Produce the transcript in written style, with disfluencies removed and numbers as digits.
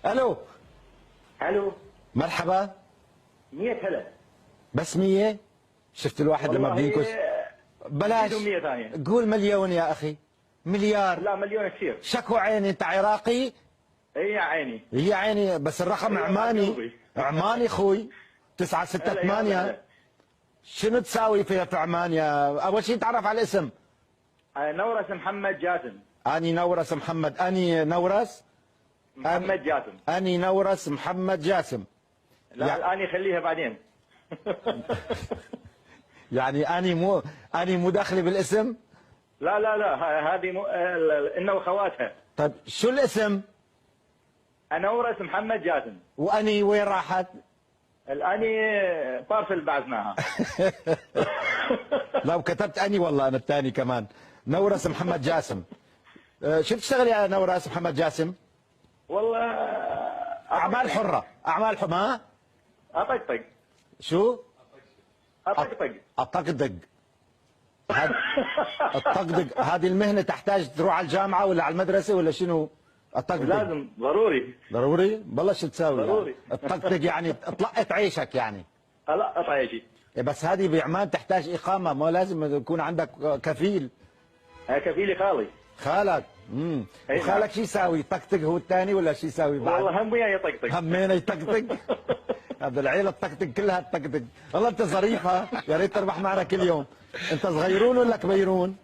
الو. الو. مرحبا. 100 هلا. بس 100؟ شفت الواحد لما بينكش. بلاش 100 ثانية. قول مليون يا اخي. مليار. لا مليون كثير. شكو عيني، انت عراقي؟ اي يا عيني. هي عيني بس الرقم عماني. عماني اخوي. 968. شنو تساوي في عمان يا اول شيء تعرف على الاسم؟ نورس محمد جاسم. اني نورس محمد. اني نورس محمد جاسم. اني نورس محمد جاسم. لا الان خليها بعدين. يعني اني مو داخلي بالاسم؟ لا لا لا هذه انه خواتها. طيب شو الاسم؟ نورس محمد جاسم. واني وين راحت؟ الاني بارسل بعثناها. لو كتبت اني والله انا الثاني كمان. نورس محمد جاسم. شو بتشتغل يا نورس محمد جاسم؟ والله اعمال حره. اعمال حره. ما اطقطق. شو؟ اطقطق. اطقطق. الطقطق هذه المهنه تحتاج تروح على الجامعه ولا على المدرسه ولا شنو؟ الطقطق لازم ضروري. ضروري؟ والله شو تساوي؟ ضروري. يعني الطقطق يعني طلقت عيشك يعني. لا قطع شيء. بس هذه بعمان تحتاج اقامه، ما لازم يكون عندك كفيل. كفيلي خالي. خالك. وخالك شو يساوي؟ يطقطق هو الثاني ولا شو يساوي بعد؟ والله هم وياه يطقطق. همين يطقطق. هذا العيله الطقطق كلها تطقطق. والله انت ظريف ها، يا ريت تربح معنا كل يوم. انت صغيرون ولا كبيرون؟